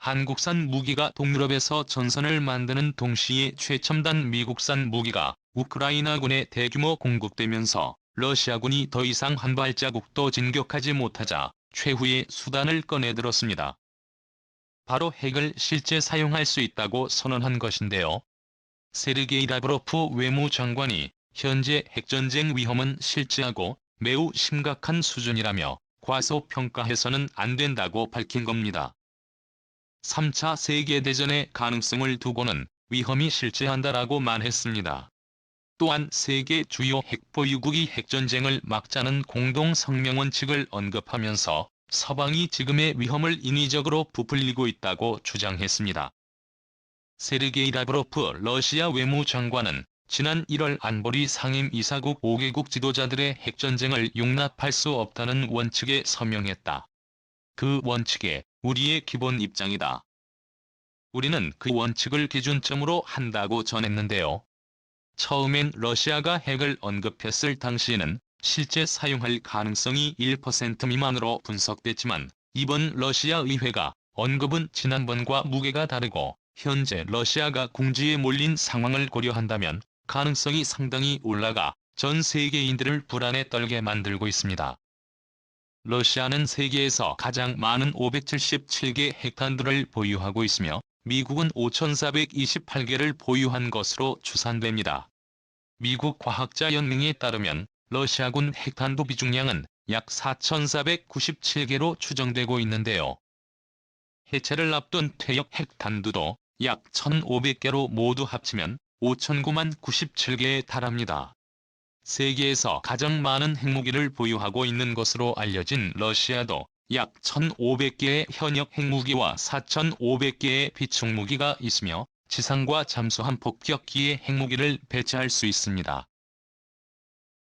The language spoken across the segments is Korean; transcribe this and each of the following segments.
한국산 무기가 동유럽에서 전선을 만드는 동시에 최첨단 미국산 무기가 우크라이나군에 대규모 공급되면서 러시아군이 더 이상 한 발자국도 진격하지 못하자 최후의 수단을 꺼내들었습니다. 바로 핵을 실제 사용할 수 있다고 선언한 것인데요. 세르게이 라브로프 외무장관이 현재 핵전쟁 위험은 실제하고 매우 심각한 수준이라며 과소평가해서는 안 된다고 밝힌 겁니다. 3차 세계대전의 가능성을 두고는 위험이 실제한다라고 말했습니다. 또한 세계 주요 핵보유국이 핵전쟁을 막자는 공동성명 원칙을 언급하면서 서방이 지금의 위험을 인위적으로 부풀리고 있다고 주장했습니다. 세르게이 라브로프 러시아 외무장관은 지난 1월 안보리 상임이사국 5개국 지도자들의 핵전쟁을 용납할 수 없다는 원칙에 서명했다. 그 원칙에 우리의 기본 입장이다. 우리는 그 원칙을 기준점으로 한다고 전했는데요. 처음엔 러시아가 핵을 언급했을 당시에는 실제 사용할 가능성이 1% 미만으로 분석됐지만 이번 러시아 의회가 언급은 지난번과 무게가 다르고 현재 러시아가 궁지에 몰린 상황을 고려한다면 가능성이 상당히 올라가 전 세계인들을 불안에 떨게 만들고 있습니다. 러시아는 세계에서 가장 많은 577개 핵탄두를 보유하고 있으며 미국은 5,428개를 보유한 것으로 추산됩니다. 미국 과학자연맹에 따르면 러시아군 핵탄두 비중량은 약 4,497개로 추정되고 있는데요. 해체를 앞둔 퇴역 핵탄두도 약 1,500개로 모두 합치면 5,9만 97개에 달합니다. 세계에서 가장 많은 핵무기를 보유하고 있는 것으로 알려진 러시아도 약 1,500개의 현역 핵무기와 4,500개의 비축무기가 있으며 지상과 잠수함 폭격기의 핵무기를 배치할 수 있습니다.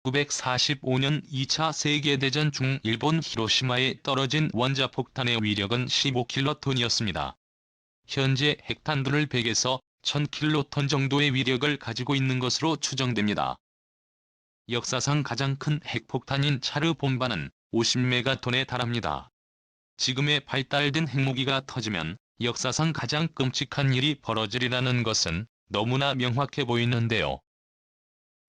1945년 2차 세계대전 중 일본 히로시마에 떨어진 원자폭탄의 위력은 15킬로톤이었습니다. 현재 핵탄두를 100에서 1000킬로톤 정도의 위력을 가지고 있는 것으로 추정됩니다. 역사상 가장 큰 핵폭탄인 차르 봄바는 50메가톤에 달합니다. 지금의 발달된 핵무기가 터지면 역사상 가장 끔찍한 일이 벌어지리라는 것은 너무나 명확해 보이는데요.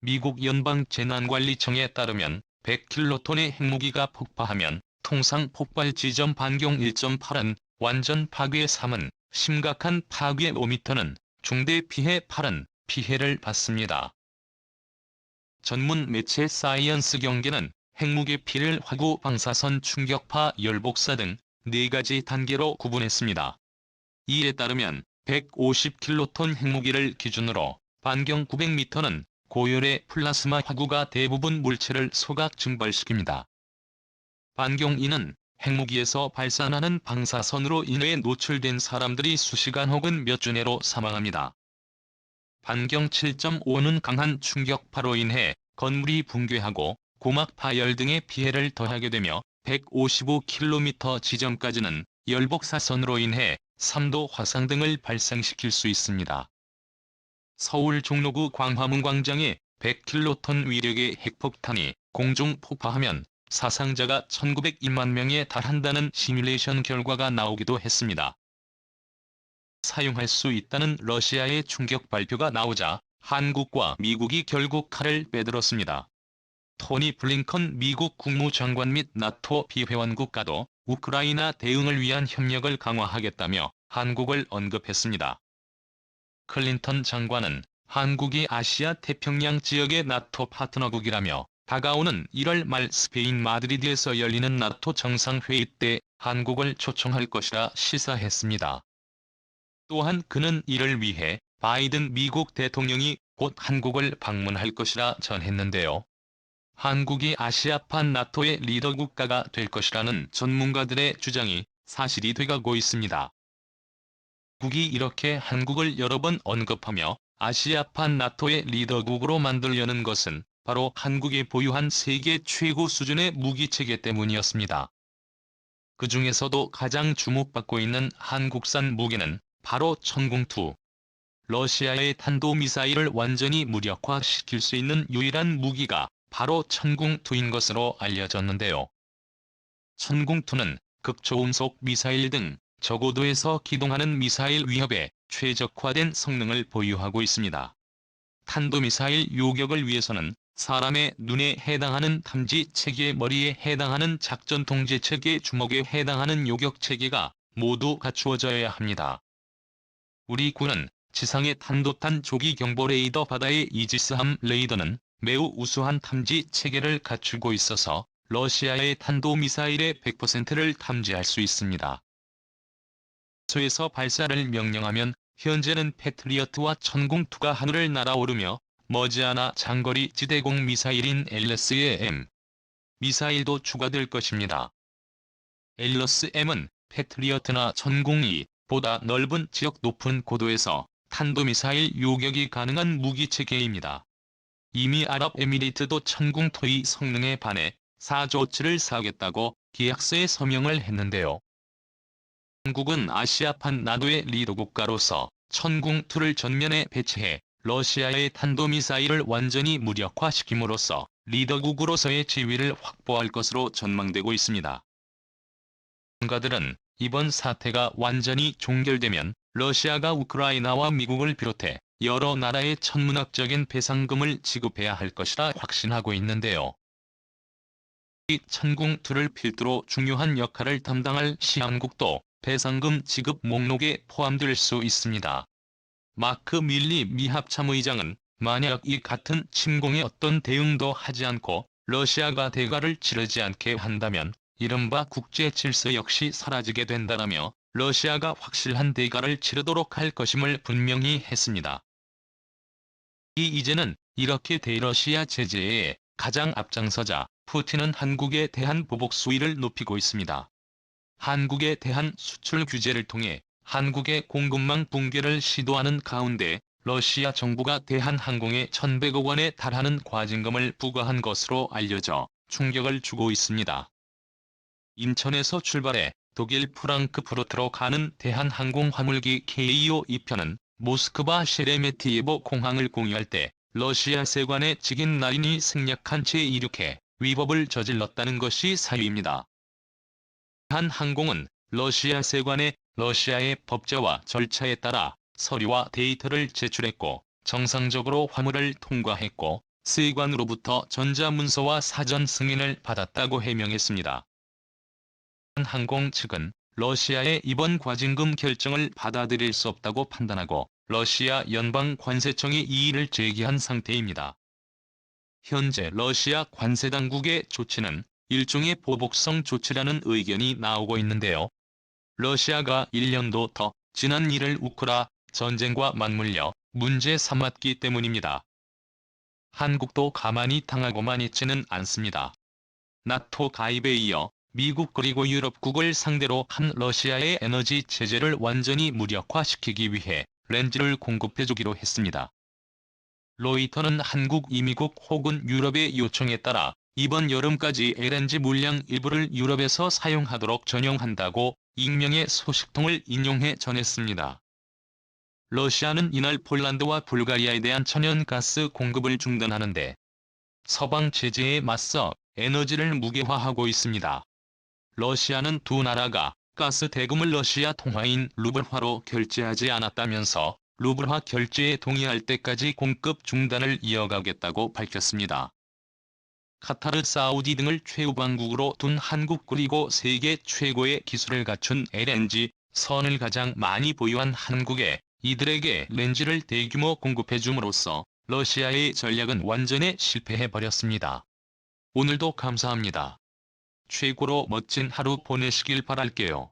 미국 연방재난관리청에 따르면 100킬로톤의 핵무기가 폭파하면 통상 폭발 지점 반경 1.8은 완전 파괴 3은 심각한 파괴 5m는 중대 피해 8은 피해를 받습니다. 전문 매체 사이언스 경계는 핵무기 피를 화구 방사선 충격파 열복사 등 4가지 단계로 구분했습니다. 이에 따르면 150킬로톤 핵무기를 기준으로 반경 900m는 고열의 플라스마 화구가 대부분 물체를 소각 증발시킵니다. 반경 2는 핵무기에서 발산하는 방사선으로 인해 노출된 사람들이 수시간 혹은 몇 주 내로 사망합니다. 반경 7.5는 강한 충격파로 인해 건물이 붕괴하고 고막 파열 등의 피해를 더하게 되며 155km 지점까지는 열복사선으로 인해 3도 화상 등을 발생시킬 수 있습니다. 서울 종로구 광화문 광장에 100킬로톤 위력의 핵폭탄이 공중 폭파하면 사상자가 1901만 명에 달한다는 시뮬레이션 결과가 나오기도 했습니다. 사용할 수 있다는 러시아의 충격 발표가 나오자 한국과 미국이 결국 칼을 빼들었습니다. 토니 블링컨 미국 국무장관 및 나토 비회원 국가도 우크라이나 대응을 위한 협력을 강화하겠다며 한국을 언급했습니다. 클린턴 장관은 한국이 아시아 태평양 지역의 나토 파트너국이라며 다가오는 1월 말 스페인 마드리드에서 열리는 나토 정상회의 때 한국을 초청할 것이라 시사했습니다. 또한 그는 이를 위해 바이든 미국 대통령이 곧 한국을 방문할 것이라 전했는데요. 한국이 아시아판 나토의 리더 국가가 될 것이라는 전문가들의 주장이 사실이 돼가고 있습니다. 국이 이렇게 한국을 여러 번 언급하며 아시아판 나토의 리더국으로 만들려는 것은 바로 한국이 보유한 세계 최고 수준의 무기체계 때문이었습니다. 그 중에서도 가장 주목받고 있는 한국산 무기는 바로 천궁2. 러시아의 탄도미사일을 완전히 무력화시킬 수 있는 유일한 무기가 바로 천궁2인 것으로 알려졌는데요. 천궁2는 극초음속 미사일 등 저고도에서 기동하는 미사일 위협에 최적화된 성능을 보유하고 있습니다. 탄도미사일 요격을 위해서는 사람의 눈에 해당하는 탐지체계, 머리에 해당하는 작전통제체계, 주먹에 해당하는 요격체계가 모두 갖추어져야 합니다. 우리 군은 지상의 탄도탄 조기 경보 레이더, 바다의 이지스함 레이더는 매우 우수한 탐지체계를 갖추고 있어서 러시아의 탄도미사일의 100%를 탐지할 수 있습니다. 소에서 발사를 명령하면 현재는 패트리어트와 천궁2가 하늘을 날아오르며 머지않아 장거리 지대공 미사일인 LSM 미사일도 추가될 것입니다. LSM은 패트리어트나 천궁2보다 넓은 지역, 높은 고도에서 탄도미사일 요격이 가능한 무기체계입니다. 이미 아랍에미리트도 천궁2의 성능에 반해 4조치를 사겠다고 계약서에 서명을 했는데요. 한국은 아시아판 나토의 리더 국가로서 천궁2를 전면에 배치해 러시아의 탄도미사일을 완전히 무력화시킴으로써 리더국으로서의 지위를 확보할 것으로 전망되고 있습니다. 전문가들은 이번 사태가 완전히 종결되면 러시아가 우크라이나와 미국을 비롯해 여러 나라에 천문학적인 배상금을 지급해야 할 것이라 확신하고 있는데요. 이 천궁2를 필두로 중요한 역할을 담당할 시한국도 배상금 지급 목록에 포함될 수 있습니다. 마크 밀리 미 합참의장은 만약 이 같은 침공에 어떤 대응도 하지 않고 러시아가 대가를 치르지 않게 한다면 이른바 국제 질서 역시 사라지게 된다라며 러시아가 확실한 대가를 치르도록 할 것임을 분명히 했습니다. 이제는 이렇게 대러시아 제재에 가장 앞장서자 푸틴은 한국에 대한 보복 수위를 높이고 있습니다. 한국에 대한 수출 규제를 통해 한국의 공급망 붕괴를 시도하는 가운데 러시아 정부가 대한항공에 1,100억 원에 달하는 과징금을 부과한 것으로 알려져 충격을 주고 있습니다. 인천에서 출발해 독일 프랑크푸르트로 가는 대한항공 화물기 KEO 2편은 모스크바 셰레메티예보 공항을 공유할 때 러시아 세관의 직인 라인이 생략한 채 이륙해 위법을 저질렀다는 것이 사유입니다. 대한항공은 러시아 세관에 러시아의 법제와 절차에 따라 서류와 데이터를 제출했고 정상적으로 화물을 통과했고 세관으로부터 전자문서와 사전 승인을 받았다고 해명했습니다. 대한항공 측은 러시아의 이번 과징금 결정을 받아들일 수 없다고 판단하고 러시아 연방관세청에 이의를 제기한 상태입니다. 현재 러시아 관세당국의 조치는 일종의 보복성 조치라는 의견이 나오고 있는데요. 러시아가 1년도 더 지난 일을 우크라 전쟁과 맞물려 문제 삼았기 때문입니다. 한국도 가만히 당하고만 있지는 않습니다. 나토 가입에 이어 미국 그리고 유럽국을 상대로 한 러시아의 에너지 체제를 완전히 무력화시키기 위해 렌즈를 공급해주기로 했습니다. 로이터는 한국, 이미국 혹은 유럽의 요청에 따라 이번 여름까지 LNG 물량 일부를 유럽에서 사용하도록 전용한다고 익명의 소식통을 인용해 전했습니다. 러시아는 이날 폴란드와 불가리아에 대한 천연가스 공급을 중단하는데 서방 제재에 맞서 에너지를 무게화하고 있습니다. 러시아는 두 나라가 가스 대금을 러시아 통화인 루블화로 결제하지 않았다면서 루블화 결제에 동의할 때까지 공급 중단을 이어가겠다고 밝혔습니다. 카타르, 사우디 등을 최우방국으로 둔 한국 그리고 세계 최고의 기술을 갖춘 LNG 선을 가장 많이 보유한 한국에 이들에게 렌즈를 대규모 공급해줌으로써 러시아의 전략은 완전히 실패해버렸습니다. 오늘도 감사합니다. 최고로 멋진 하루 보내시길 바랄게요.